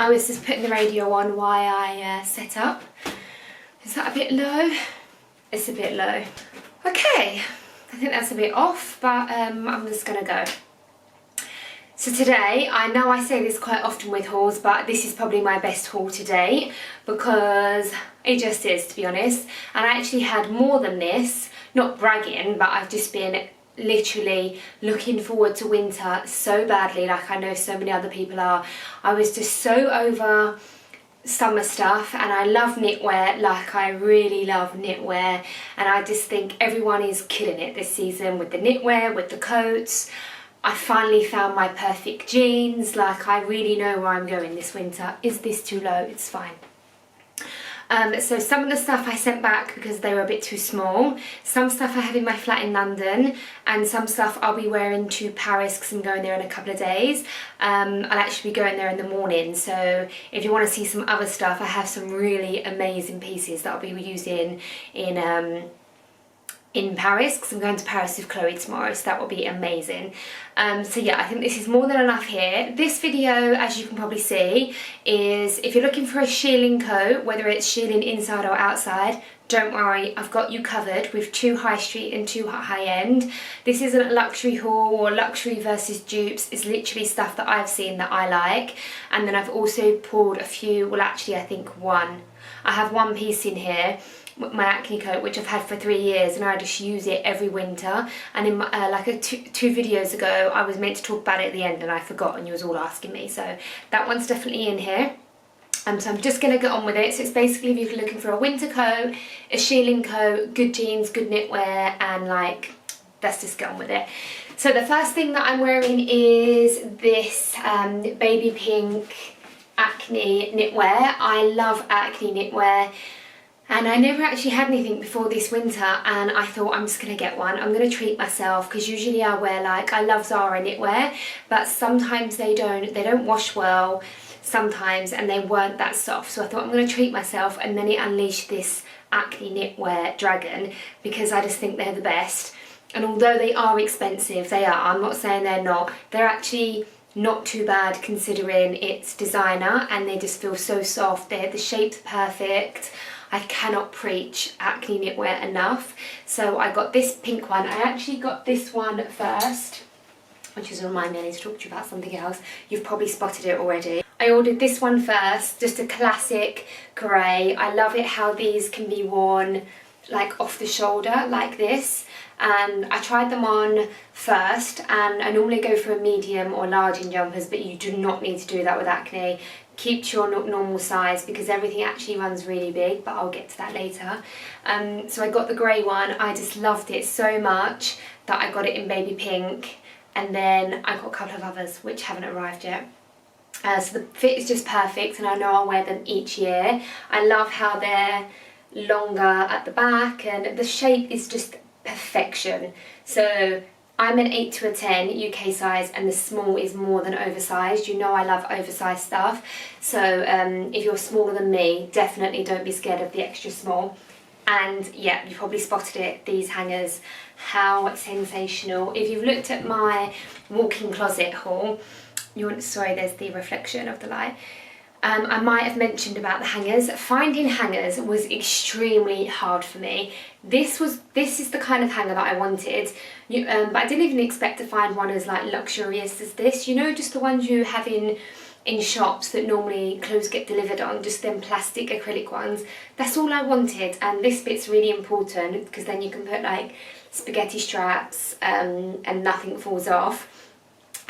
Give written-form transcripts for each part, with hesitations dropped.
I was just putting the radio on while I set up. Is that a bit low? It's a bit low. Okay, I think that's a bit off, but I'm just gonna go. So today, I know I say this quite often with hauls, but this is probably my best haul to date because it just is, to be honest. And I actually had more than this, not bragging, but I've just been literally looking forward to winter so badly, like I know so many other people are. I was just so over summer stuff, and I love knitwear, like I really love knitwear, and I just think everyone is killing it this season with the knitwear, with the coats. I finally found my perfect jeans, like I really know where I'm going this winter. Is this too low? It's fine. So some of the stuff I sent back because they were a bit too small. Some stuff I have in my flat in London, and some stuff I'll be wearing to Paris because I'm going there in a couple of days. I'll actually be going there in the morning, so if you want to see some other stuff, I have some really amazing pieces that I'll be using in Paris, because I'm going to Paris with Chloe tomorrow, so that will be amazing. So yeah, I think this is more than enough here. This video, as you can probably see, is if you're looking for a shearling coat, whether it's shearling inside or outside, don't worry, I've got you covered with 2 high street and 2 high end. This isn't a luxury haul or luxury versus dupes, it's literally stuff that I've seen that I like. And then I've also pulled a few, well actually I think one. I have one piece in here, my Acne coat, which I've had for 3 years, and I just use it every winter. And in my, like two videos ago, I was meant to talk about it at the end and I forgot, and you was all asking me, so that one's definitely in here. So I'm just going to get on with it. So it's basically if you're looking for a winter coat, a shearling coat, good jeans, good knitwear, and like, let's just get on with it. So the first thing that I'm wearing is this baby pink Acne knitwear. I love Acne knitwear. And I never actually had anything before this winter, and I thought I'm just going to get one. I'm going to treat myself, because usually I wear, like, I love Zara knitwear, but sometimes they don't wash well sometimes, and they weren't that soft. So I thought I'm going to treat myself, and then it unleashed this Acne knitwear dragon, because I just think they're the best. And although they are expensive, they are, I'm not saying they're not, they're actually not too bad considering it's designer, and they just feel so soft. The shape's perfect. I cannot preach Acne knitwear enough. So I got this pink one. I actually got this one first, which is remind me I need to talk to you about something else. You've probably spotted it already. I ordered this one first, just a classic grey. I love it how these can be worn like off the shoulder like this. And I tried them on first, and I normally go for a medium or large in jumpers, but you do not need to do that with Acne. Keep to your normal size, because everything actually runs really big, but I'll get to that later. So I got the grey one. I just loved it so much that I got it in baby pink, and then I got a couple of others which haven't arrived yet. So the fit is just perfect, and I know I'll wear them each year. I love how they're longer at the back, and the shape is just perfection. So I'm an 8 to a 10 UK size, and the small is more than oversized. You know I love oversized stuff. So if you're smaller than me, definitely don't be scared of the extra small. And yeah, you probably spotted it, these hangers, how sensational. If you've looked at my walk-in closet haul, sorry, there's the reflection of the light. I might have mentioned about the hangers. Finding hangers was extremely hard for me. This is the kind of hanger that I wanted, but I didn't even expect to find one as like luxurious as this. You know, just the ones you have in shops that normally clothes get delivered on, just them plastic acrylic ones. That's all I wanted, and this bit's really important because then you can put like spaghetti straps and nothing falls off.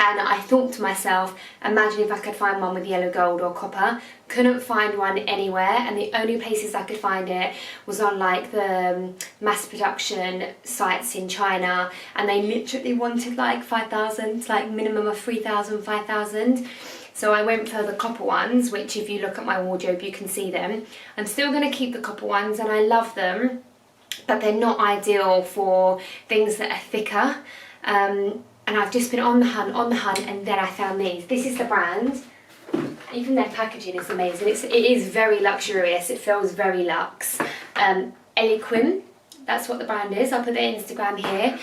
And I thought to myself, imagine if I could find one with yellow gold or copper. Couldn't find one anywhere, and the only places I could find it was on like the mass production sites in China, and they literally wanted like 5,000, like minimum of 3,000, 5,000. So I went for the copper ones, which if you look at my wardrobe you can see them. I'm still going to keep the copper ones, and I love them, but they're not ideal for things that are thicker. And I've just been on the hunt, and then I found these. This is the brand. Even their packaging is amazing. It is very luxurious. It feels very luxe. Eloquim, that's what the brand is. I'll put their Instagram here.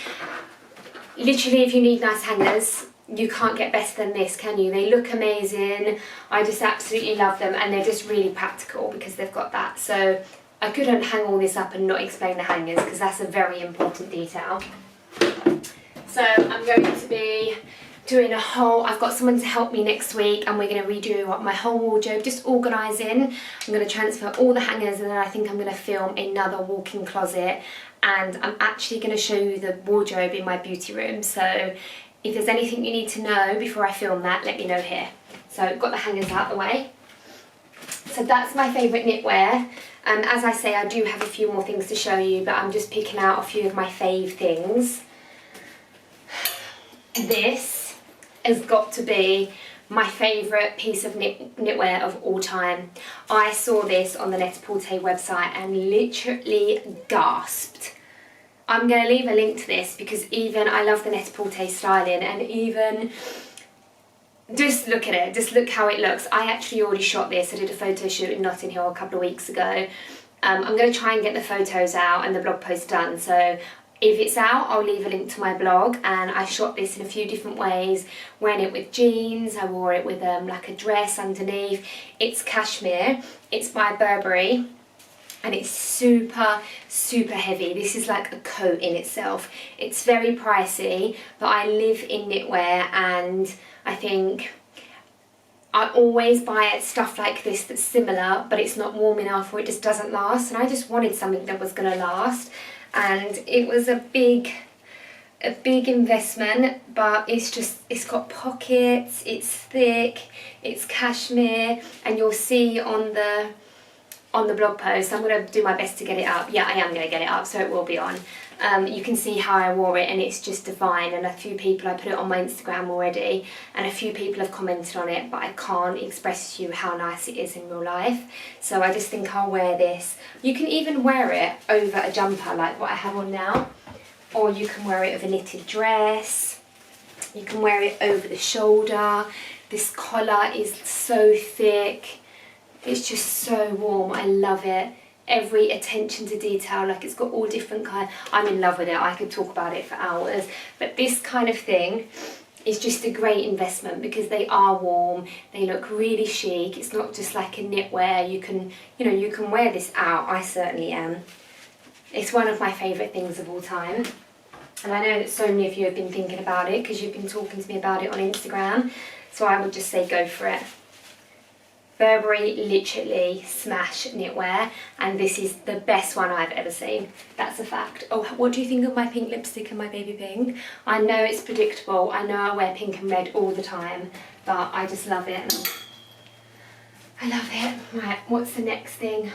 Literally, if you need nice hangers, you can't get better than this, can you? They look amazing. I just absolutely love them, and they're just really practical because they've got that. So I couldn't hang all this up and not explain the hangers because that's a very important detail. So I'm going to be doing a whole, I've got someone to help me next week, and we're going to redo my whole wardrobe, just organising. I'm going to transfer all the hangers, and then I think I'm going to film another walk-in closet, and I'm actually going to show you the wardrobe in my beauty room. So if there's anything you need to know before I film that, let me know here. So I've got the hangers out the way. So that's my favourite knitwear. As I say, I do have a few more things to show you, but I'm just picking out a few of my fave things. This has got to be my favourite piece of knitwear of all time. I saw this on the Net-a-Porter website and literally gasped. I'm going to leave a link to this because even I love the Net-a-Porter styling, and even just look at it, just look how it looks. I actually already shot this. I did a photo shoot in Notting Hill a couple of weeks ago. I'm going to try and get the photos out and the blog post done, so if it's out, I'll leave a link to my blog. And I shot this in a few different ways. Wearing it with jeans, I wore it with like a dress underneath. It's cashmere, it's by Burberry, and it's super, super heavy. This is like a coat in itself. It's very pricey, but I live in knitwear, and I think I always buy stuff like this that's similar, but it's not warm enough or it just doesn't last. And I just wanted something that was gonna last. And it was a big investment, but it's got pockets, it's thick, it's cashmere, and you'll see on the blog post, I'm going to do my best to get it up. Yeah, I am going to get it up, so it will be on. You can see how I wore it, and it's just divine. And a few people, I put it on my Instagram already, and a few people have commented on it, but I can't express to you how nice it is in real life. So I just think I'll wear this. You can even wear it over a jumper like what I have on now, or you can wear it with a knitted dress. You can wear it over the shoulder. This collar is so thick. It's just so warm. I love it. Every attention to detail, like it's got all different kind. I'm in love with it. I could talk about it for hours. But this kind of thing is just a great investment because they are warm. They look really chic. It's not just like a knitwear. You can wear this out. I certainly am. It's one of my favourite things of all time. And I know that so many of you have been thinking about it because you've been talking to me about it on Instagram. So I would just say go for it. Burberry literally smash knitwear, and this is the best one I've ever seen. That's a fact. Oh, what do you think of my pink lipstick and my baby pink? I know it's predictable. I know I wear pink and red all the time, but I just love it. I love it. Right, what's the next thing?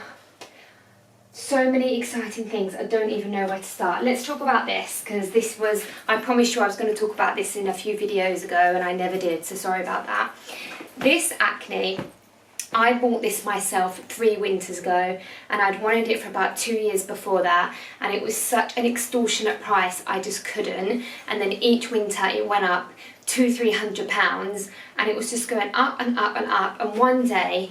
So many exciting things. I don't even know where to start. Let's talk about this, because this was, I promised you I was going to talk about this in a few videos ago, and I never did, so sorry about that. This Acne, I bought this myself 3 winters ago, and I'd wanted it for about 2 years before that, and it was such an extortionate price, I just couldn't. And then each winter it went up £200-300, and it was just going up and up and up. And one day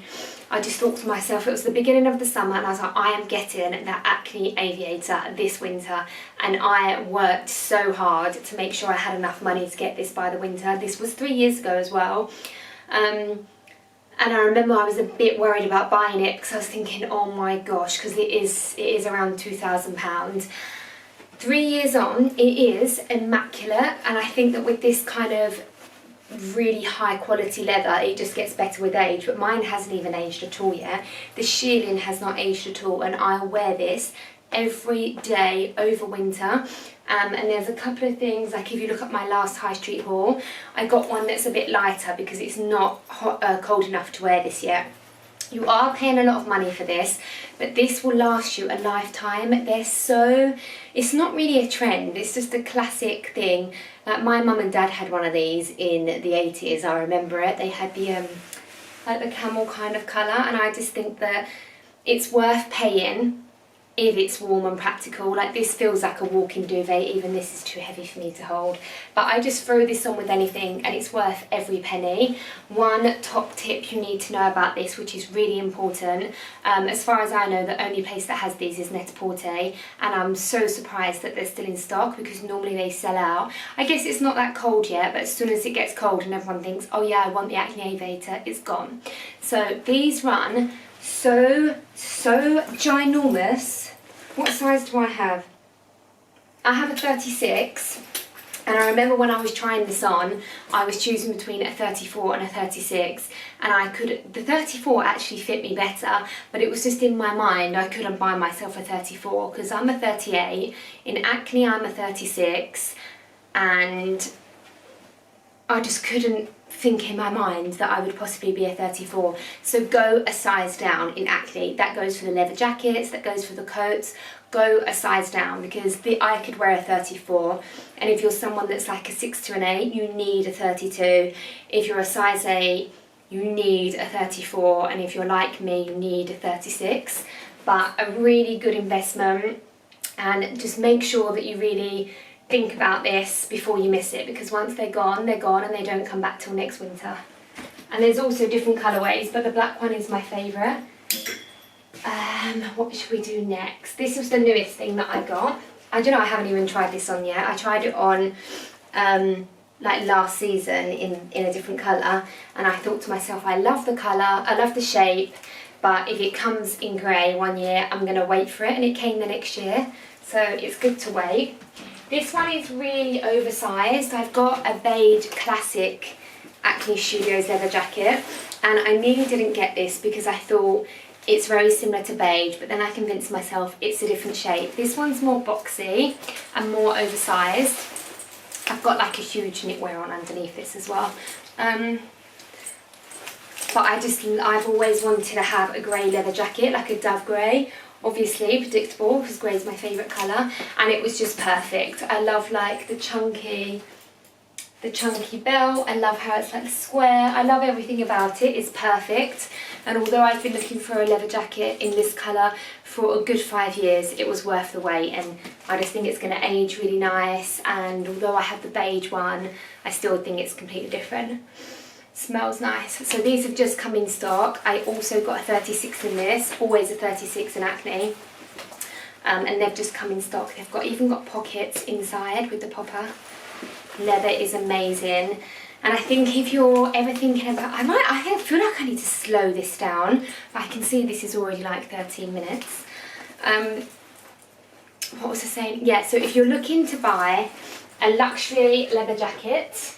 I just thought to myself, it was the beginning of the summer, and I was like, I am getting that Acne aviator this winter. And I worked so hard to make sure I had enough money to get this by the winter. This was 3 years ago as well. And I remember I was a bit worried about buying it because I was thinking, oh my gosh, because it is around £2,000. 3 years on, it is immaculate, and I think that with this kind of really high quality leather, it just gets better with age. But mine hasn't even aged at all yet. The shearling has not aged at all, and I wear this every day over winter. And there's a couple of things, like if you look at my last high street haul, I got one that's a bit lighter because it's not cold enough to wear this yet. You are paying a lot of money for this, but this will last you a lifetime. It's not really a trend, it's just a classic thing. Like my mum and dad had one of these in the 80s, I remember it. They had the like the camel kind of colour, and I just think that it's worth paying if it's warm and practical. Like this feels like a walk-in duvet, even this is too heavy for me to hold. But I just throw this on with anything and it's worth every penny. One top tip you need to know about this, which is really important, as far as I know the only place that has these is Net-a-Porter, and I'm so surprised that they're still in stock because normally they sell out. I guess it's not that cold yet, but as soon as it gets cold and everyone thinks, oh yeah, I want the Acne aviator, it's gone. So these run so ginormous. What size do I have? I have a 36, and I remember when I was trying this on, I was choosing between a 34 and a 36, and the 34 actually fit me better, but it was just in my mind I couldn't buy myself a 34 because I'm a 38, in Acne I'm a 36, and I just couldn't think in my mind that I would possibly be a 34. So go a size down in Acne. That goes for the leather jackets, that goes for the coats. Go a size down because I could wear a 34, and if you're someone that's like a 6 to an 8, you need a 32. If you're a size 8, you need a 34, and if you're like me, you need a 36. But a really good investment, and just make sure that you really think about this before you miss it, because once they're gone and they don't come back till next winter. And there's also different colourways, but the black one is my favourite. What should we do next? This was the newest thing that I got. I don't know, I haven't even tried this on yet. I tried it on like last season in a different colour, and I thought to myself, I love the colour, I love the shape, but if it comes in grey one year, I'm going to wait for it, and it came the next year, so it's good to wait. This one is really oversized. I've got a beige classic Acne Studios leather jacket, and I nearly didn't get this because I thought it's very similar to beige, but then I convinced myself it's a different shape. This one's more boxy and more oversized. I've got like a huge knitwear on underneath this as well. But I've always wanted to have a grey leather jacket, like a dove grey. Obviously predictable because grey is my favourite colour, and it was just perfect. I love like the chunky belt. I love how it's like square. I love everything about it. It's perfect. And although I've been looking for a leather jacket in this colour for a good 5 years, it was worth the wait, and I just think it's going to age really nice. And although I have the beige one, I still think it's completely different. Smells nice. So these have just come in stock. I also got a 36 in this, always a 36 in Acne. And they've just come in stock. They've even got pockets inside with the popper. Leather is amazing. And I think if you're ever thinking about, I feel like I need to slow this down, but I can see this is already like 13 minutes. What was I saying? Yeah, so if you're looking to buy a luxury leather jacket,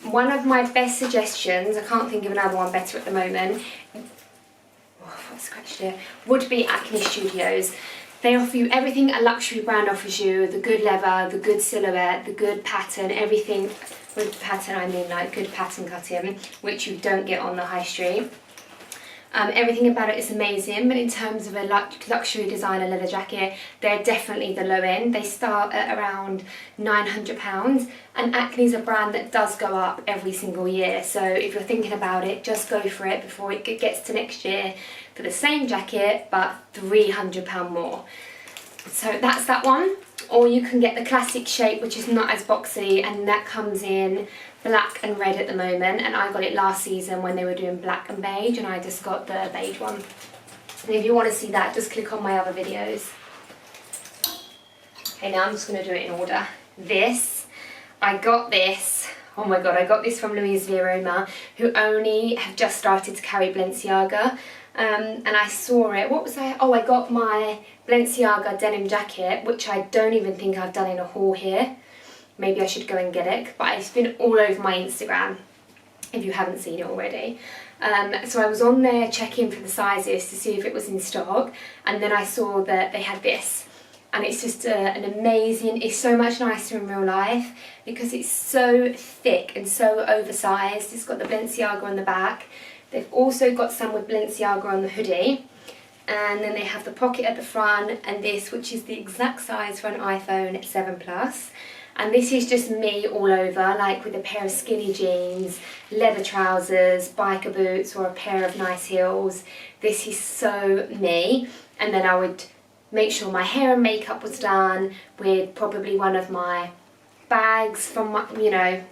one of my best suggestions, I can't think of another one better at the moment, would be Acne Studios. They offer you everything a luxury brand offers you, the good leather, the good silhouette, the good pattern, everything. With pattern I mean like good pattern cutting, which you don't get on the high street. Everything about it is amazing, but in terms of a luxury designer leather jacket, they're definitely the low end. They start at around £900, and Acne is a brand that does go up every single year. So if you're thinking about it, just go for it before it gets to next year for the same jacket, but £300 more. So that's that one. Or you can get the classic shape, which is not as boxy, and that comes in black and red at the moment, and I got it last season when they were doing black and beige, and I just got the beige one. And if you want to see that, just click on my other videos. Okay, now I'm just going to do it in order. I got this, oh my god, I got this from Louise Learoma, who only have just started to carry Balenciaga. And I saw it, I got my Balenciaga denim jacket, which I don't even think I've done in a haul here. Maybe I should go and get it, but it's been all over my Instagram, if you haven't seen it already. So I was on there checking for the sizes to see if it was in stock, and then I saw that they had this. And it's just an amazing, it's so much nicer in real life because it's so thick and so oversized. It's got the Balenciaga on the back. They've also got some with Balenciaga on the hoodie, and then they have the pocket at the front, and this, which is the exact size for an iPhone 7 Plus. And this is just me all over, like with a pair of skinny jeans, leather trousers, biker boots, or a pair of nice heels. This is so me. And then I would make sure my hair and makeup was done with probably one of my bags from my, you know,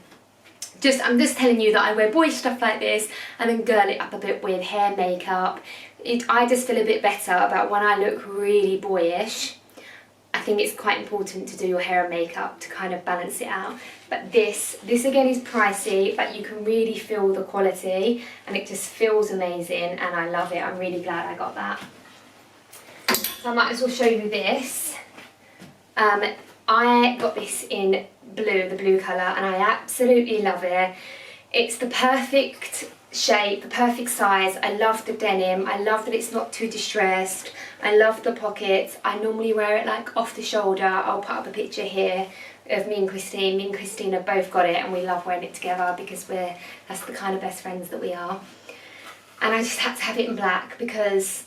I'm just telling you that I wear boyish stuff like this and then girl it up a bit with hair, makeup. I just feel a bit better about when I look really boyish. I think it's quite important to do your hair and makeup to kind of balance it out. But this again is pricey, but you can really feel the quality and it just feels amazing and I love it. I'm really glad I got that. So I might as well show you this. I got this in blue, the blue colour, and I absolutely love it. It's the perfect shape, the perfect size. I love the denim. I love that it's not too distressed. I love the pockets. I normally wear it like off the shoulder. I'll put up a picture here of me and Christine. Me and Christine have both got it and we love wearing it together because that's the kind of best friends that we are. And I just had to have it in black because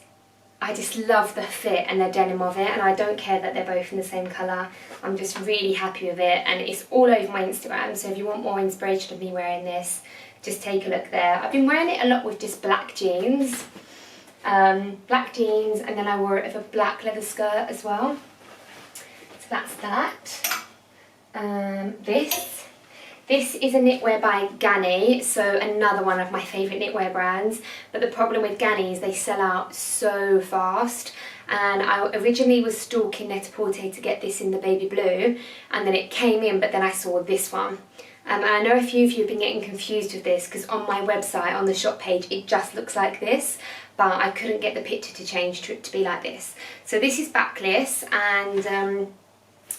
I just love the fit and the denim of it, and I don't care that they're both in the same colour. I'm just really happy with it, and it's all over my Instagram, so if you want more inspiration of me wearing this, just take a look there. I've been wearing it a lot with just black jeans, and then I wore it with a black leather skirt as well. So that's that. This is a knitwear by GANNI, so another one of my favourite knitwear brands. But the problem with GANNI is they sell out so fast. And I originally was stalking Net-a-Porter to get this in the baby blue, and then it came in, but then I saw this one. And I know a few of you have been getting confused with this because on my website, on the shop page, it just looks like this, but I couldn't get the picture to change to it to be like this. So this is backless, and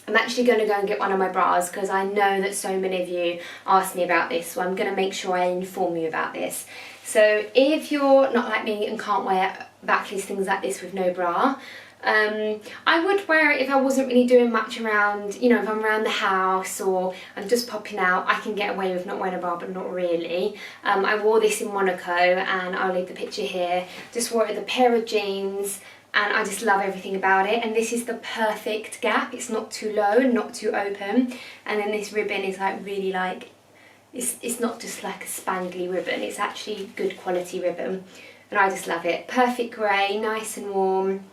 I'm actually going to go and get one of my bras because I know that so many of you asked me about this, so I'm going to make sure I inform you about this. So if you're not like me and can't wear backless things like this with no bra, I would wear it if I wasn't really doing much around, you know, if I'm around the house or I'm just popping out. I can get away with not wearing a bra, but not really. I wore this in Monaco, and I'll leave the picture here. Just wore it with a pair of jeans, and I just love everything about it. And this is the perfect gap. It's not too low and not too open. And then this ribbon is like really like, it's not just like a spangly ribbon, it's actually good quality ribbon. And I just love it. Perfect grey, nice and warm.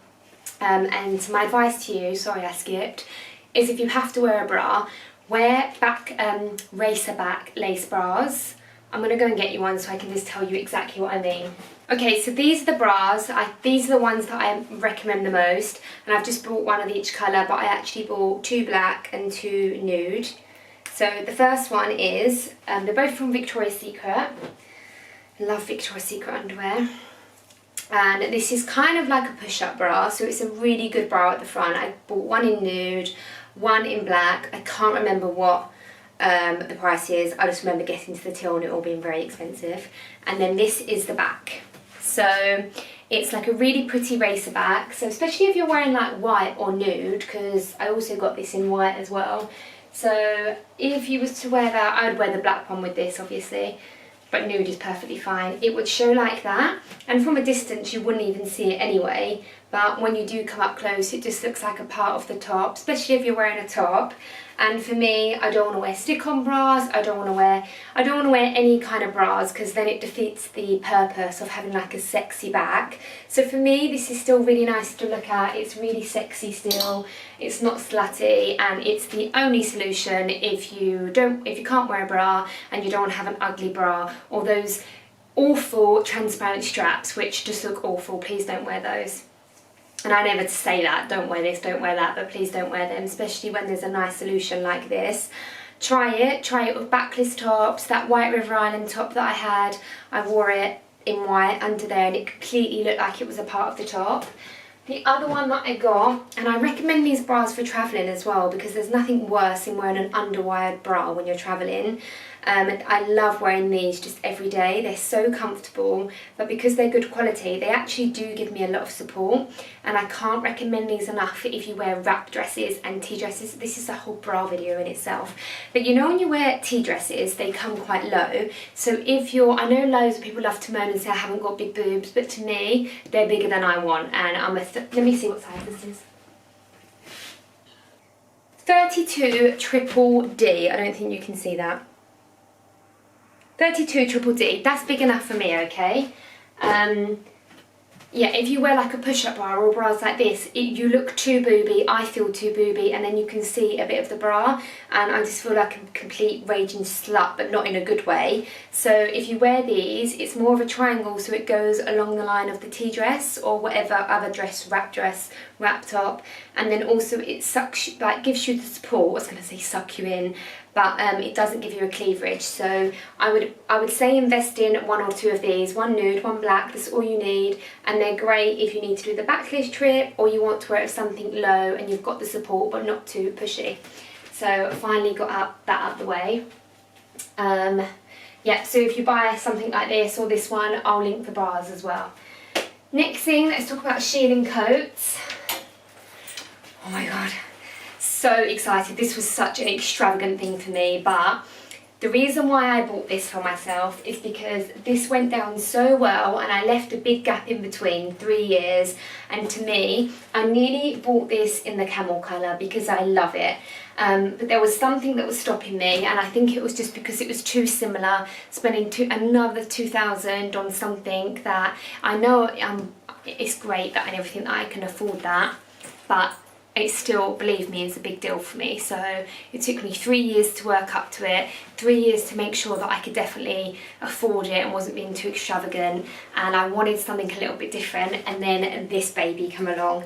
And my advice to you, sorry I skipped, is if you have to wear a bra, wear racer back lace bras. I'm going to go and get you one so I can just tell you exactly what I mean. Okay, so these are the bras. These are the ones that I recommend the most, and I've just bought one of each colour, but I actually bought 2 black and 2 nude. So the first one is, they're both from Victoria's Secret. I love Victoria's Secret underwear. And this is kind of like a push-up bra, so it's a really good bra at the front. I bought one in nude, one in black. I can't remember what the price is. I just remember getting to the till and it all being very expensive. And then this is the back. So it's like a really pretty racer back. So especially if you're wearing like white or nude, because I also got this in white as well. So if you was to wear that, I would wear the black one with this obviously, but nude is perfectly fine. It would show like that, and from a distance you wouldn't even see it anyway, but when you do come up close it just looks like a part of the top, especially if you're wearing a top. And for me, I don't want to wear stick-on bras, I don't want to wear any kind of bras, because then it defeats the purpose of having like a sexy back. So for me, this is still really nice to look at. It's really sexy still, it's not slutty, and it's the only solution if you can't wear a bra and you don't want to have an ugly bra or those awful transparent straps which just look awful. Please don't wear those. And I never say that, don't wear this, don't wear that, but please don't wear them, especially when there's a nice solution like this. Try it with backless tops. That white River Island top that I had, I wore it in white under there and it completely looked like it was a part of the top. The other one that I got, and I recommend these bras for travelling as well, because there's nothing worse than wearing an underwired bra when you're travelling. I love wearing these just every day. They're so comfortable, but because they're good quality, they actually do give me a lot of support, and I can't recommend these enough if you wear wrap dresses and tea dresses. This is a whole bra video in itself. But you know, when you wear tea dresses, they come quite low. So if I know loads of people love to moan and say I haven't got big boobs, but to me, they're bigger than I want, and let me see what size this is. 32 triple D. I don't think you can see that. 32 triple D, that's big enough for me, okay? yeah, if you wear like a push-up bra or bras like this, you look too booby, I feel too booby, and then you can see a bit of the bra, and I just feel like a complete raging slut, but not in a good way. So if you wear these, it's more of a triangle, so it goes along the line of the tea dress or whatever other dress, wrap top, and then also it sucks, like gives you the support. I was going to say suck you in, but it doesn't give you a cleavage. So I would say invest in 1 or 2 of these, one nude, one black, that's all you need, and they're great if you need to do the backless trip or you want to wear it with something low and you've got the support but not too pushy. So finally got that out the way. Yeah, so if you buy something like this or this one, I'll link the bras as well. Next thing, let's talk about shearling coats. Oh my god, so excited. This was such an extravagant thing for me, but the reason why I bought this for myself is because this went down so well and I left a big gap in between, 3 years, and to me, I nearly bought this in the camel colour because I love it. But there was something that was stopping me, and I think it was just because it was too similar, spending another 2,000 on something that I know it's great that and everything that I can afford that, but it still, believe me, is a big deal for me. So it took me 3 years to work up to it, 3 years to make sure that I could definitely afford it and wasn't being too extravagant, and I wanted something a little bit different, and then this baby come along.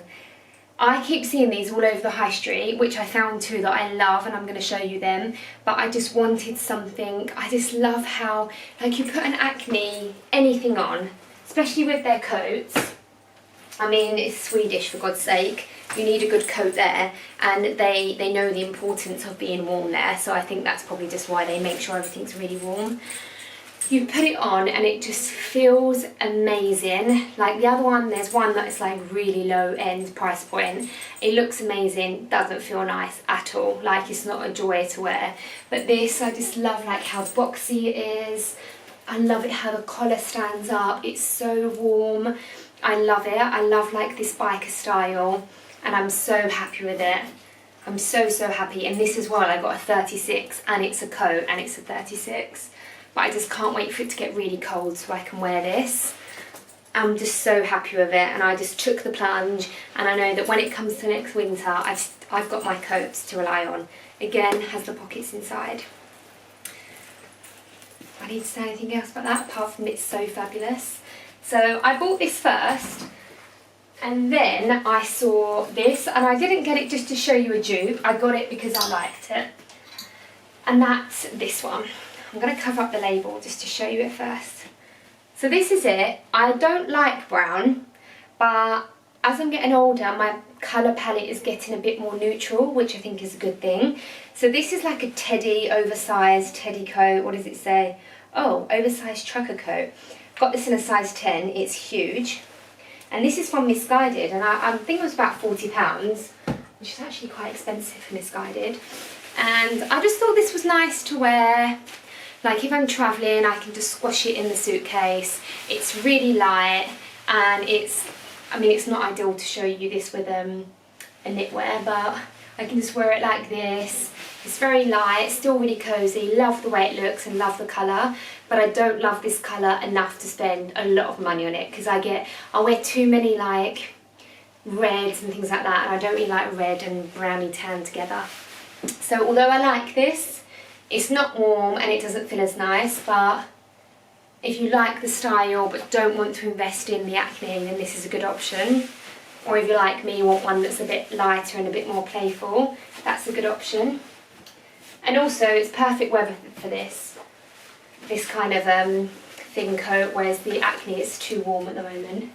I keep seeing these all over the high street, which I found too that I love, and I'm going to show you them, but I just wanted something. I just love how, like, you put an Acne anything on, especially with their coats. I mean, it's Swedish, for God's sake. You need a good coat there, and they know the importance of being warm there, so I think that's probably just why they make sure everything's really warm. You put it on and it just feels amazing. Like the other one, there's one that is like really low end price point. It looks amazing, doesn't feel nice at all. Like it's not a joy to wear. But this, I just love like how boxy it is. I love it how the collar stands up. It's so warm. I love it. I love like this biker style, and I'm so happy with it. I'm so happy. And this as well, I got a 36, and it's a coat and it's a 36. But I just can't wait for it to get really cold so I can wear this. I'm just so happy with it, and I just took the plunge, and I know that when it comes to next winter, I've got my coats to rely on. Again, has the pockets inside. I need to say anything else about that apart from it's so fabulous. So I bought this first, and then I saw this, and I didn't get it just to show you a dupe. I got it because I liked it, and that's this one. I'm going to cover up the label just to show you it first. So this is it. I don't like brown, but as I'm getting older, my colour palette is getting a bit more neutral, which I think is a good thing. So this is like a teddy, oversized teddy coat. What does it say? Oh, oversized trucker coat. Got this in a size 10. It's huge. And this is from Misguided, and I think it was about £40, which is actually quite expensive for Misguided. And I just thought this was nice to wear. Like if I'm travelling, I can just squash it in the suitcase. It's really light, and I mean, it's not ideal to show you this with a knitwear, but I can just wear it like this. It's very light, still really cosy, love the way it looks and love the colour, but I don't love this colour enough to spend a lot of money on it, because I wear too many like reds and things like that, and I don't really like red and browny tan together. So although I like this, it's not warm and it doesn't feel as nice, but if you like the style but don't want to invest in the Acne, then this is a good option. Or if you're like me, you want one that's a bit lighter and a bit more playful, that's a good option. And also it's perfect weather for this kind of thin coat, whereas the Acne is too warm at the moment.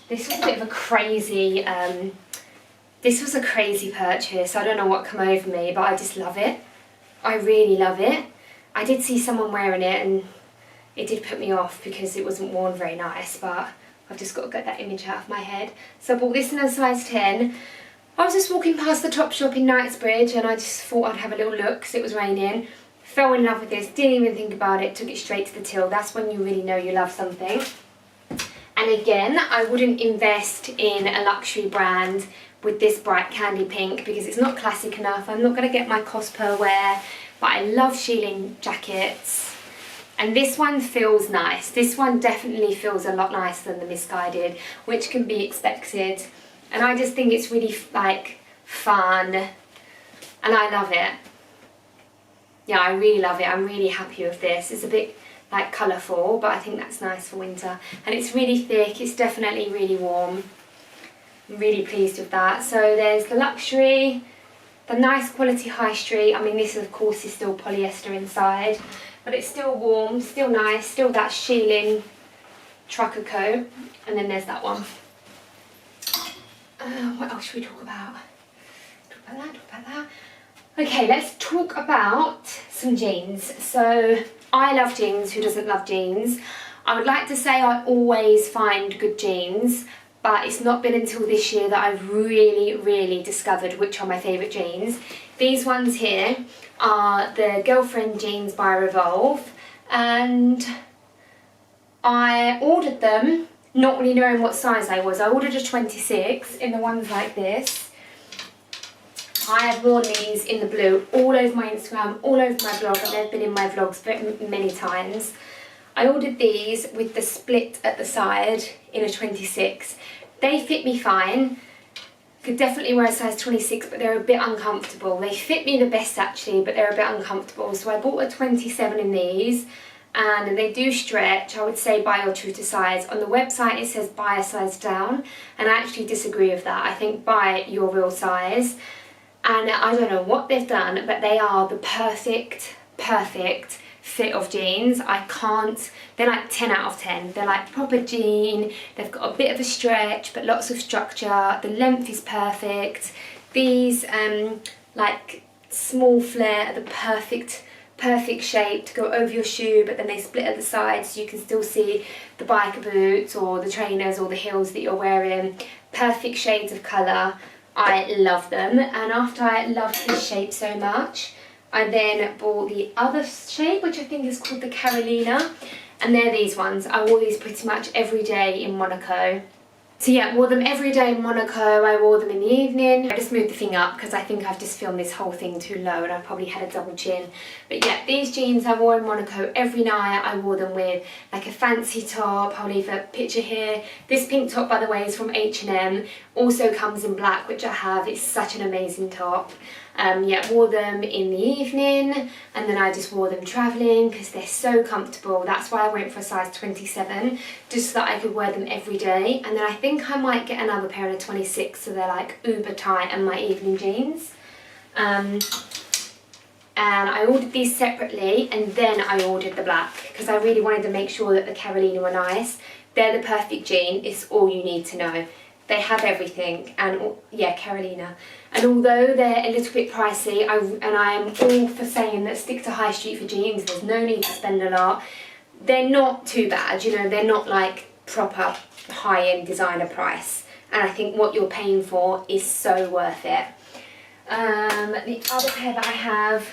This was a bit of a crazy, this was a crazy purchase. I don't know what come over me, but I just love it. I really love it. I did see someone wearing it and it did put me off because it wasn't worn very nice, but I've just got to get that image out of my head. So I bought this in a size 10. I was just walking past the Topshop in Knightsbridge and I just thought I'd have a little look because it was raining. Fell in love with this, didn't even think about it, took it straight to the till. That's when you really know you love something. And again, I wouldn't invest in a luxury brand with this bright candy pink because it's not classic enough. I'm not going to get my cost per wear, but I love shearling jackets, And this one feels nice. This one definitely feels a lot nicer than the Misguided, which can be expected. And I just think it's really like fun, and I love it. Yeah, I really love it. I'm really happy with this. It's a bit like colourful, but I think that's nice for winter. And it's really thick. It's definitely really warm. I'm really pleased with that. So there's the luxury, the nice quality high street. I mean, this of course is still polyester inside, but it's still warm, still nice, still that shearling trucker coat. And then there's that one. What else should we talk about? Talk about that. Okay, let's talk about some jeans. So I love jeans. Who doesn't love jeans? I would like to say I always find good jeans, but it's not been until this year that I've really discovered which are my favourite jeans. These ones here are the Girlfriend jeans by Revolve, and I ordered them not really knowing what size I was. I ordered a 26 in the ones like this. I have worn these in the blue all over my Instagram, all over my blog, and they've been in my vlogs many times. I ordered these with the split at the side in a 26. They fit me fine. Could definitely wear a size 26, but they're a bit uncomfortable. They fit me the best actually, but they're a bit uncomfortable. So I bought a 27 in these, and they do stretch. I would say buy your true to size. On the website it says buy a size down, and I actually disagree with that. I think buy your real size. And I don't know what they've done, but they are the perfect fit of jeans. I can't, they're like 10 out of 10. They're like proper jean. They've got a bit of a stretch, but lots of structure. The length is perfect. These like small flare are the perfect shape to go over your shoe, but then they split at the sides so you can still see the biker boots or the trainers or the heels that you're wearing. Perfect shades of colour. I love them, and after I loved this shape so much, I then bought the other shape, which I think is called the Carolina, and they're these ones. I wore these pretty much every day in Monaco. So yeah, wore them every day in Monaco. I wore them in the evening. I just moved the thing up because I think I've just filmed this whole thing too low and I probably had a double chin. But yeah, these jeans I wore in Monaco every night. I wore them with like a fancy top. I'll leave a picture here. This pink top, by the way, is from H&M. Also comes in black, which I have. It's such an amazing top. Yeah, wore them in the evening, and then I just wore them travelling because they're so comfortable. That's why I went for a size 27, just so that I could wear them every day. And then I think I might get another pair in a 26, so they're like uber tight and my evening jeans. And I ordered these separately, and then I ordered the black because I really wanted to make sure that the Carolina were nice. They're the perfect jean. It's all you need to know. They have everything, and yeah, Carolina. And although they're a little bit pricey, I am all for saying that stick to high street for jeans. There's no need to spend a lot. They're not too bad, you know, they're not like proper high-end designer price. And I think what you're paying for is so worth it. The other pair that I have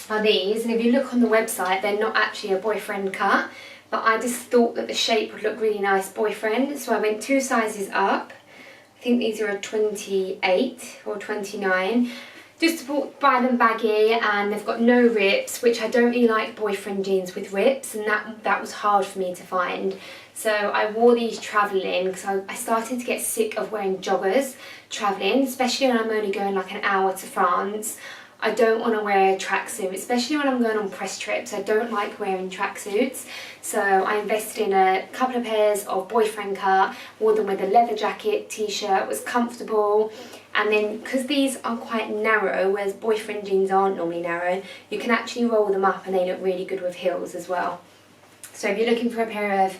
are these, and if you look on the website, they're not actually a boyfriend cut, but I just thought that the shape would look really nice boyfriend, so I went 2 sizes up. I think these are a 28 or 29, just to buy them baggy, and they've got no rips, which I don't really like boyfriend jeans with rips, and that was hard for me to find. So I wore these travelling because I started to get sick of wearing joggers travelling, especially when I'm only going like an hour to France. I don't want to wear a tracksuit, especially when I'm going on press trips. I don't like wearing tracksuits. So I invested in a couple of pairs of boyfriend cut, wore them with a leather jacket, t-shirt, was comfortable. And then, because these are quite narrow, whereas boyfriend jeans aren't normally narrow, you can actually roll them up and they look really good with heels as well. So if you're looking for a pair of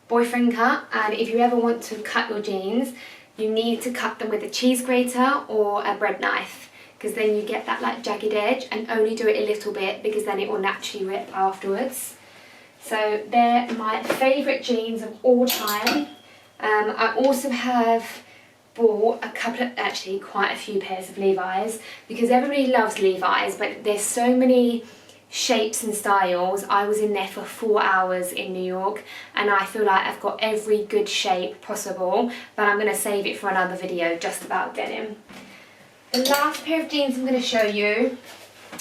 boyfriend cut, and if you ever want to cut your jeans, you need to cut them with a cheese grater or a bread knife, because then you get that like jagged edge, and only do it a little bit because then it will naturally rip afterwards. So they're my favourite jeans of all time. I also have bought a couple of, actually quite a few pairs of Levi's, because everybody loves Levi's, but there's so many shapes and styles. I was in there for 4 hours in New York, and I feel like I've got every good shape possible, but I'm going to save it for another video just about denim. The last pair of jeans I'm going to show you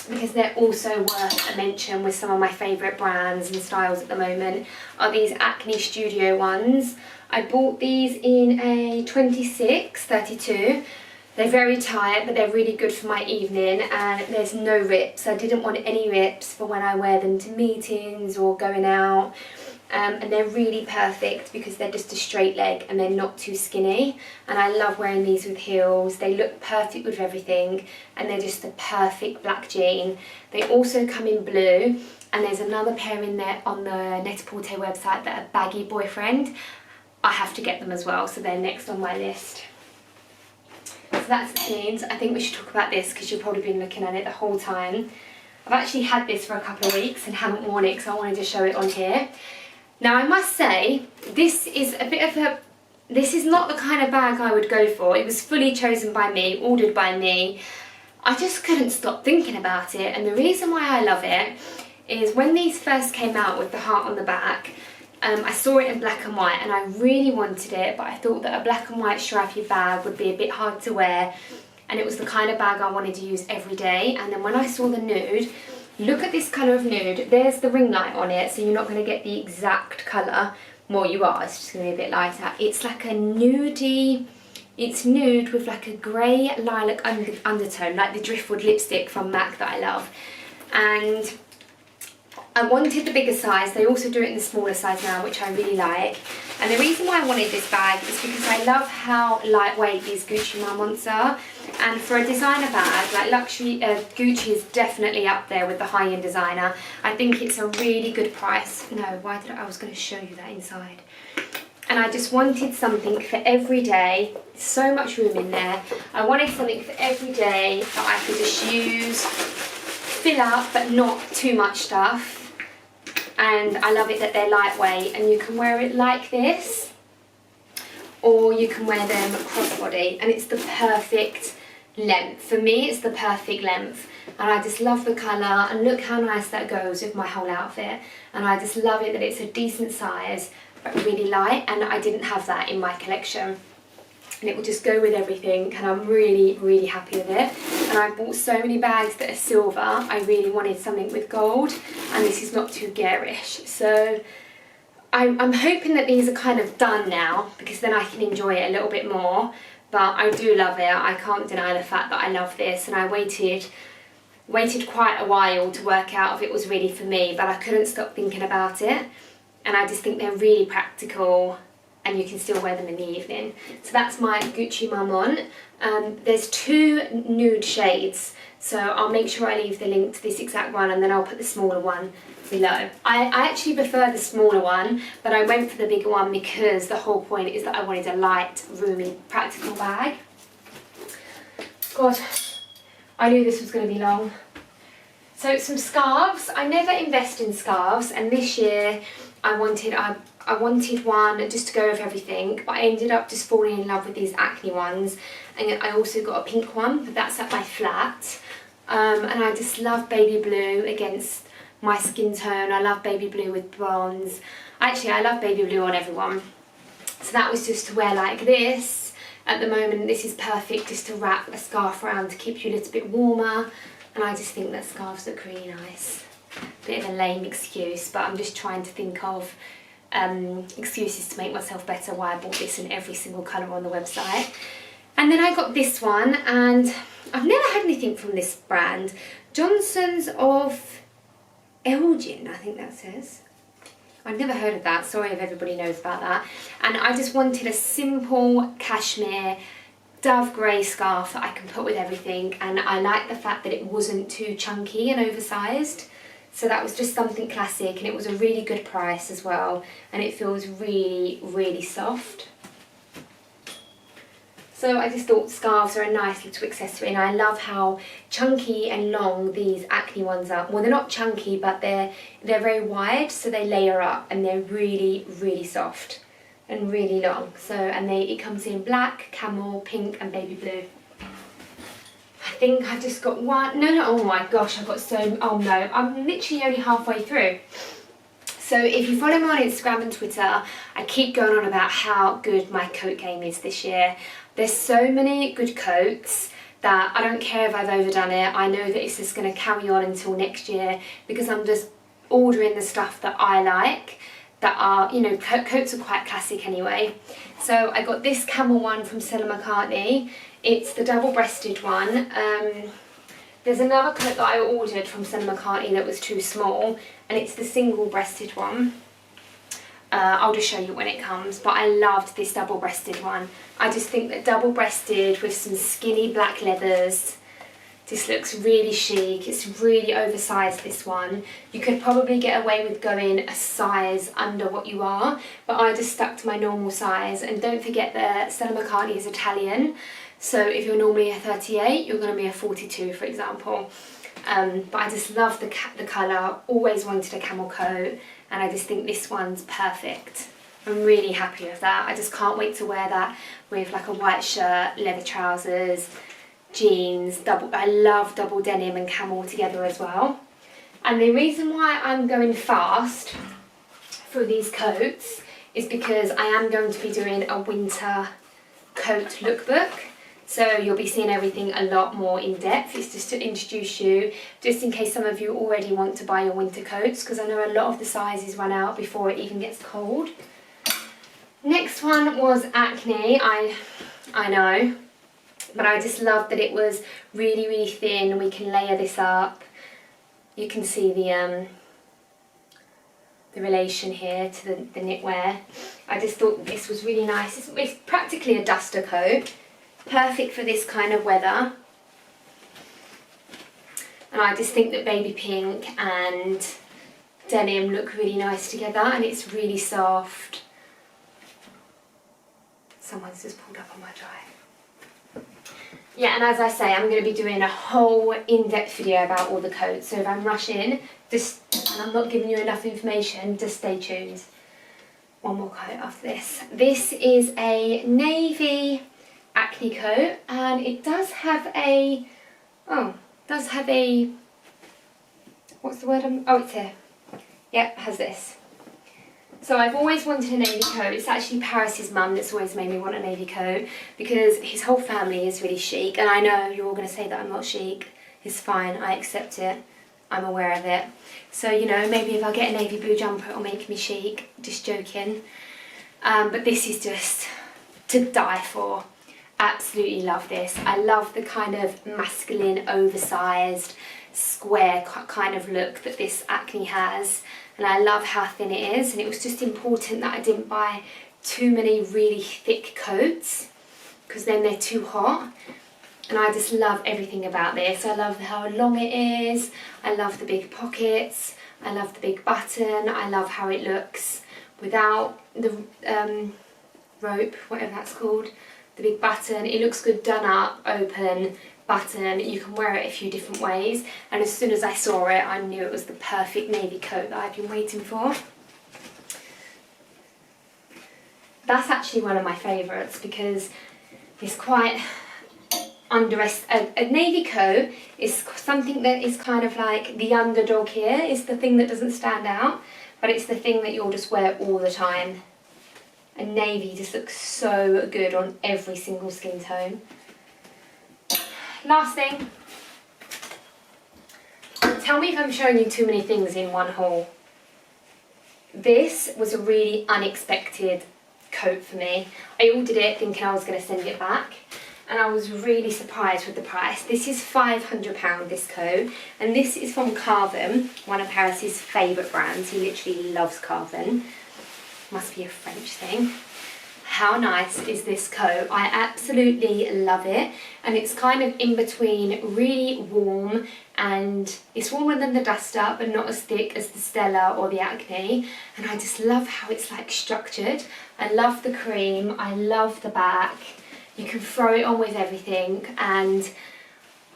because they're also worth a mention with some of my favourite brands and styles at the moment, are these Acne Studio ones. I bought these in a 26-32. They're very tight, but they're really good for my evening, and there's no rips. I didn't want any rips for when I wear them to meetings or going out. And they're really perfect because they're just a straight leg and they're not too skinny, and I love wearing these with heels. They look perfect with everything, and they're just the perfect black jean. They also come in blue, and there's another pair in there on the Net-a-Porter website that are baggy boyfriend. I have to get them as well, so they're next on my list. So that's the jeans. I think we should talk about this because you've probably been looking at it the whole time. I've actually had this for a couple of weeks and haven't worn it, so I wanted to show it on here. Now I must say, this is this is not the kind of bag I would go for. It was fully chosen by me, ordered by me. I just couldn't stop thinking about it, and the reason why I love it is when these first came out with the heart on the back, I saw it in black and white and I really wanted it, but I thought that a black and white stripy bag would be a bit hard to wear, and it was the kind of bag I wanted to use every day. And then when I saw the nude, look at this colour of nude. There's the ring light on it, so you're not going to get the exact colour. Well, you are, it's just going to be a bit lighter. It's like a nudie, it's nude with like a grey lilac undertone, like the Driftwood lipstick from MAC that I love. And I wanted the bigger size. They also do it in the smaller size now, which I really like. And the reason why I wanted this bag is because I love how lightweight these Gucci Mum ones are. And for a designer bag, like luxury, Gucci is definitely up there with the high-end designer. I think it's a really good price. No, I was going to show you that inside. And I just wanted something for every day. So much room in there. I wanted something for every day that I could just use, fill up, but not too much stuff. And I love it that they're lightweight, and you can wear it like this, or you can wear them crossbody, and it's the perfect length. For me, it's the perfect length, and I just love the colour, and look how nice that goes with my whole outfit. And I just love it that it's a decent size, but really light, and I didn't have that in my collection. And it will just go with everything, and I'm really, really happy with it. And I bought so many bags that are silver. I really wanted something with gold, and this is not too garish. So I'm hoping that these are kind of done now, because then I can enjoy it a little bit more. But I do love it. I can't deny the fact that I love this, and I waited quite a while to work out if it was really for me, but I couldn't stop thinking about it. And I just think they're really practical, and you can still wear them in the evening. So that's my Gucci Mum on. There's two nude shades, so I'll make sure I leave the link to this exact one, and then I'll put the smaller one below. I actually prefer the smaller one, but I went for the bigger one because the whole point is that I wanted a light, roomy, practical bag. God, I knew this was going to be long. So some scarves. I never invest in scarves, and this year I wanted one just to go with everything, but I ended up just falling in love with these Acne ones, and I also got a pink one, but that's at my flat. And I just love baby blue against my skin tone. I love baby blue with bronze. Actually, I love baby blue on everyone. So that was just to wear like this. At the moment, this is perfect just to wrap a scarf around to keep you a little bit warmer. And I just think that scarves look really nice. Bit of a lame excuse, but I'm just trying to think of excuses to make myself better why I bought this in every single colour on the website. And then I got this one, and I've never had anything from this brand. Johnson's of Elgin, I think that says. I've never heard of that, sorry if everybody knows about that. And I just wanted a simple cashmere dove grey scarf that I can put with everything, and I like the fact that it wasn't too chunky and oversized. So that was just something classic, and it was a really good price as well, and it feels really, really soft. So I just thought scarves are a nice little accessory, and I love how chunky and long these Acne ones are. Well, they're not chunky, but they're very wide, so they layer up, and they're really, really soft and really long. So, and it comes in black, camel, pink, and baby blue. I think I just got one. No, oh my gosh, I've got so. Oh no, I'm literally only halfway through. So if you follow me on Instagram and Twitter, I keep going on about how good my coat game is this year. There's so many good coats that I don't care if I've overdone it. I know that it's just going to carry on until next year because I'm just ordering the stuff that I like, that are, you know, coats are quite classic anyway. So I got this camel one from Stella McCartney. It's the double-breasted one. There's another coat that I ordered from Stella McCartney that was too small, and it's the single-breasted one. I'll just show you when it comes, but I loved this double-breasted one. I just think that double-breasted with some skinny black leathers, this looks really chic. It's really oversized, this one. You could probably get away with going a size under what you are, but I just stuck to my normal size. And don't forget that Stella McCartney is Italian, so if you're normally a 38, you're going to be a 42, for example. But I just love the colour, always wanted a camel coat, and I just think this one's perfect. I'm really happy with that. I just can't wait to wear that with like a white shirt, leather trousers, jeans. I love double denim and camel together as well. And the reason why I'm going fast through these coats is because I am going to be doing a winter coat lookbook. So you'll be seeing everything a lot more in depth. It's just to introduce you, just in case some of you already want to buy your winter coats, because I know a lot of the sizes run out before it even gets cold. Next one was Acne. I know, but I just loved that it was really, really thin. We can layer this up. You can see the relation here to the knitwear. I just thought this was really nice. It's practically a duster coat, perfect for this kind of weather. And I just think that baby pink and denim look really nice together, and it's really soft. Someone's just pulled up on my drive. Yeah, and as I say, I'm going to be doing a whole in-depth video about all the coats, so if I'm rushing, and I'm not giving you enough information, just stay tuned. One more coat after this. This is a navy Acne coat, and it does have a, what's the word? It's here. Yep, it has this. So I've always wanted a navy coat. It's actually Paris's mum that's always made me want a navy coat, because his whole family is really chic, and I know you're all going to say that I'm not chic. It's fine, I accept it. I'm aware of it. So, you know, maybe if I get a navy blue jumper it'll make me chic. Just joking. But this is just to die for. Absolutely love this. I love the kind of masculine, oversized, square kind of look that this Acne has. And I love how thin it is, and it was just important that I didn't buy too many really thick coats, because then they're too hot. And I just love everything about this. I love how long it is, I love the big pockets, I love the big button, I love how it looks without the rope, whatever that's called, the big button. It looks good done up, open, button. You can wear it a few different ways, and as soon as I saw it I knew it was the perfect navy coat that I've been waiting for. That's actually one of my favourites because it's quite underestimated. A navy coat is something that is kind of like the underdog here. It's the thing that doesn't stand out, but it's the thing that you'll just wear all the time. And navy just looks so good on every single skin tone. Last thing, tell me if I'm showing you too many things in one haul. This was a really unexpected coat for me. I ordered it thinking I was going to send it back, and I was really surprised with the price. This is £500, this coat, and this is from Carven, one of Paris's favourite brands. He literally loves Carven. Must be a French thing. How nice is this coat? I absolutely love it, and it's kind of in between really warm, and it's warmer than the duster but not as thick as the Stella or the Acne, and I just love how it's like structured. I love the cream, I love the back. You can throw it on with everything, and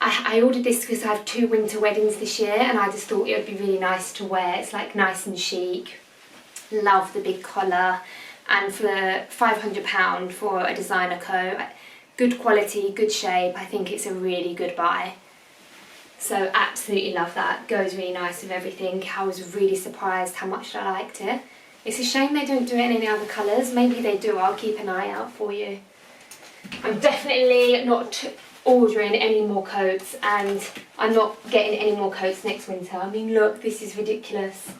I ordered this because I have 2 winter weddings this year, and I just thought it would be really nice to wear. It's like nice and chic. Love the big collar, and for £500 for a designer coat, good quality, good shape, I think it's a really good buy. So absolutely love that. Goes really nice with everything. I was really surprised how much I liked it. It's a shame they don't do it in any other colours. Maybe they do. I'll keep an eye out for you. I'm definitely not ordering any more coats, and I'm not getting any more coats next winter. I mean, look, this is ridiculous.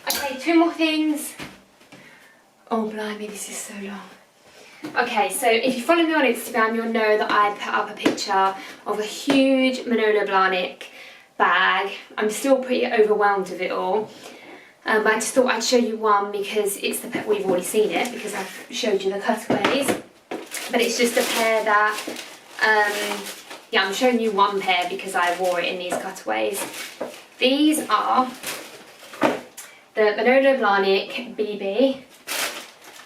Okay, 2 more things. Oh, blimey, this is so long. Okay, so if you follow me on Instagram, you'll know that I put up a picture of a huge Manolo Blahnik bag. I'm still pretty overwhelmed with it all. But I just thought I'd show you one because it's the pair, we've already seen it because I've showed you the cutaways. But it's just a pair that, yeah, I'm showing you one pair because I wore it in these cutaways. These are the Manolo Blahnik BB.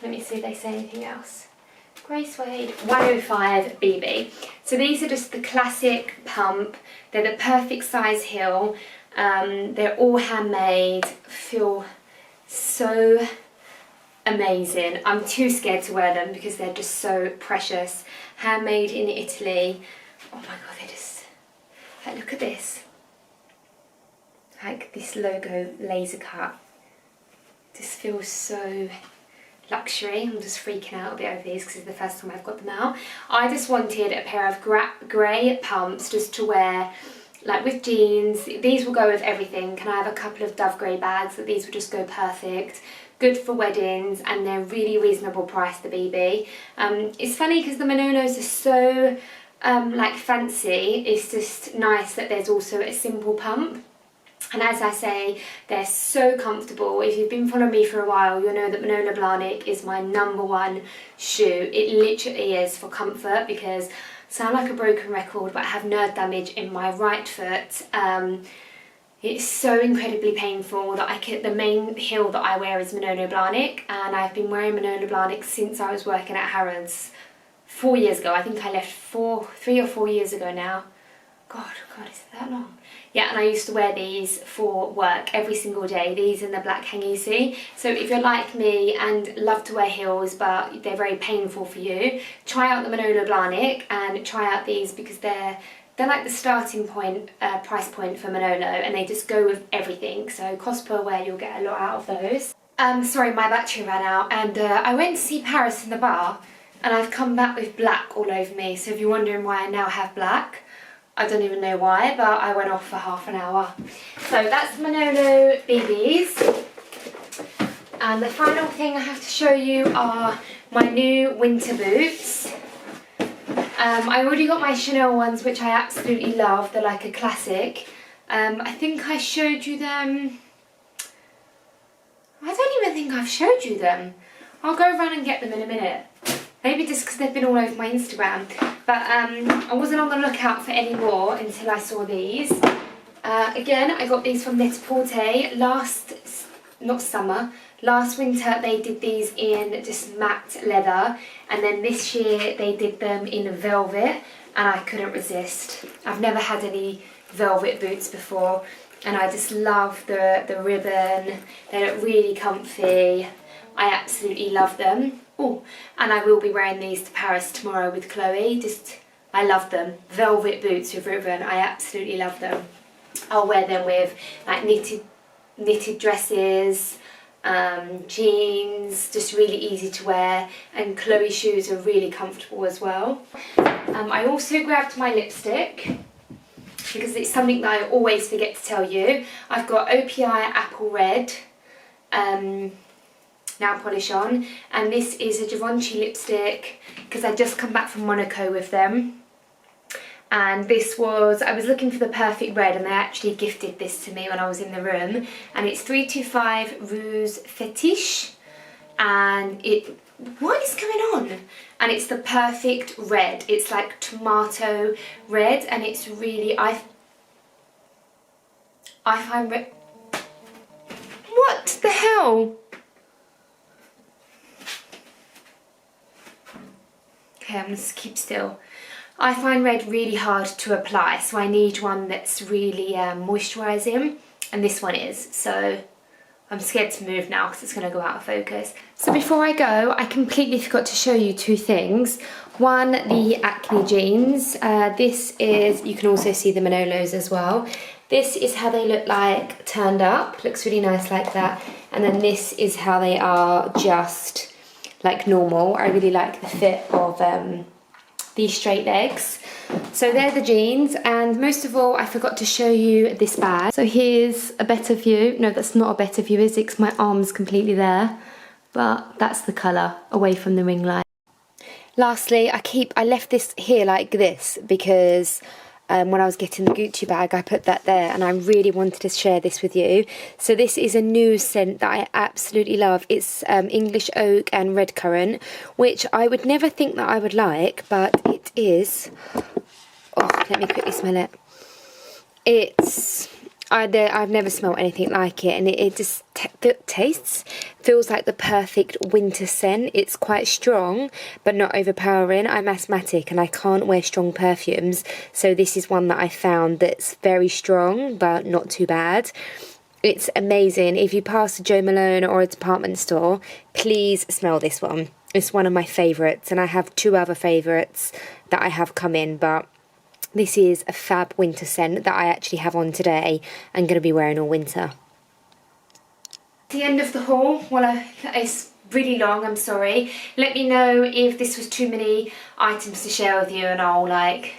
Let me see if they say anything else. Grey Suede 105 BB. So these are just the classic pump. They're the perfect size heel. They're all handmade. Feel so amazing. I'm too scared to wear them because they're just so precious. Handmade in Italy. Oh my god, they just, like, look at this. Like this logo laser cut. This feels so luxury. I'm just freaking out a bit over these because it's the first time I've got them out. I just wanted a pair of grey pumps just to wear like with jeans. These will go with everything. Can I have a couple of dove grey bags that these will just go perfect. Good for weddings, and they're really reasonable price, the BB. It's funny because the Manolos are so like fancy. It's just nice that there's also a simple pump. And as I say, they're so comfortable. If you've been following me for a while, you'll know that Manolo Blahnik is my #1 shoe. It literally is for comfort because I sound like a broken record, but I have nerve damage in my right foot. It's so incredibly painful that the main heel that I wear is Manolo Blahnik, and I've been wearing Manolo Blahnik since I was working at Harrods 4 years ago. I think I left 3 or 4 years ago now. God, is it that long? Yeah, and I used to wear these for work every single day, these in the black hangisi. So if you're like me and love to wear heels but they're very painful for you, try out the Manolo Blahnik and try out these because they're like the starting point, price point for Manolo, and they just go with everything. So cost per wear, you'll get a lot out of those. Sorry, my battery ran out, and I went to see Paris in the bar, and I've come back with black all over me. So if you're wondering why I now have black, I don't even know why, but I went off for half an hour. So that's Manolo BBs. And the final thing I have to show you are my new winter boots. I already got my Chanel ones, which I absolutely love. They're like a classic. I think I showed you them. I don't even think I've showed you them. I'll go run and get them in a minute. Maybe just because they've been all over my Instagram. But I wasn't on the lookout for any more until I saw these. Again, I got these from Net-a-Porter last winter. They did these in just matte leather, and then this year they did them in velvet, and I couldn't resist. I've never had any velvet boots before, and I just love the ribbon. They look really comfy. I absolutely love them. Oh, and I will be wearing these to Paris tomorrow with Chloe. I love them. Velvet boots with ribbon. I absolutely love them. I'll wear them with like knitted dresses, jeans, just really easy to wear, and Chloe's shoes are really comfortable as well. I also grabbed my lipstick because it's something that I always forget to tell you. I've got OPI Apple Red nail polish on, and this is a Givenchy lipstick because I just come back from Monaco with them. And this was, I was looking for the perfect red, and they actually gifted this to me when I was in the room. And it's 325 Rouge Fetiche. And what is going on? And it's the perfect red. It's like tomato red, and it's really, I find red. What the hell? Okay, I'm just keep still. I find red really hard to apply, so I need one that's really moisturising, and this one is, so I'm scared to move now because it's going to go out of focus. So before I go, I completely forgot to show you 2 things. One, the Acne jeans. This is, you can also see the Manolos as well. This is how they look like turned up, looks really nice like that, and then this is how they are just like normal. I really like the fit of these straight legs. So they're the jeans, and most of all I forgot to show you this bag. So here's a better view. No, that's not a better view, is it? 'Cause my arm's completely there, but that's the colour away from the ring light. Lastly, I left this here like this because when I was getting the Gucci bag, I put that there, and I really wanted to share this with you. So this is a new scent that I absolutely love. It's English oak and red currant, which I would never think that I would like, but it is. Oh, let me quickly smell it. I've never smelled anything like it, and it just feels like the perfect winter scent. It's quite strong but not overpowering. I'm asthmatic and I can't wear strong perfumes, so this is one that I found that's very strong but not too bad. It's amazing. If you pass a Jo Malone or a department store, please smell this one. It's one of my favourites, and I have 2 other favourites that I have come in, but this is a fab winter scent that I actually have on today. I'm going to be wearing all winter. The end of the haul. Well, it's really long, I'm sorry. Let me know if this was too many items to share with you, and I'll like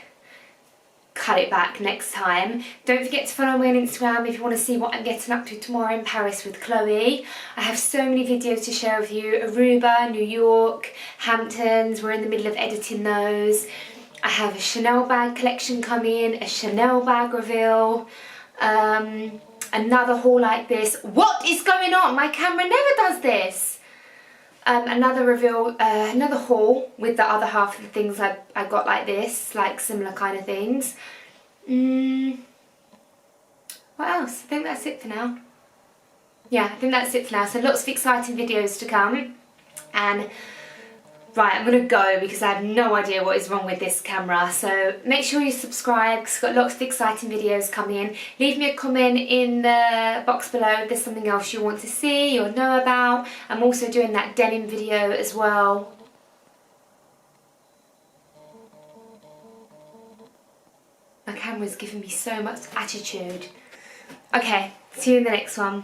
cut it back next time. Don't forget to follow me on Instagram if you want to see what I'm getting up to tomorrow in Paris with Chloe. I have so many videos to share with you. Aruba, New York, Hamptons. We're in the middle of editing those. I have a Chanel bag collection coming, a Chanel bag reveal, another haul like this. What is going on? My camera never does this. Another reveal, another haul with the other half of the things I got like this, like similar kind of things. What else? I think that's it for now. Yeah, I think that's it for now. So lots of exciting videos to come. And right, I'm going to go because I have no idea what is wrong with this camera. So make sure you subscribe because I've got lots of exciting videos coming in. Leave me a comment in the box below if there's something else you want to see or know about. I'm also doing that denim video as well. My camera's giving me so much attitude. Okay, see you in the next one.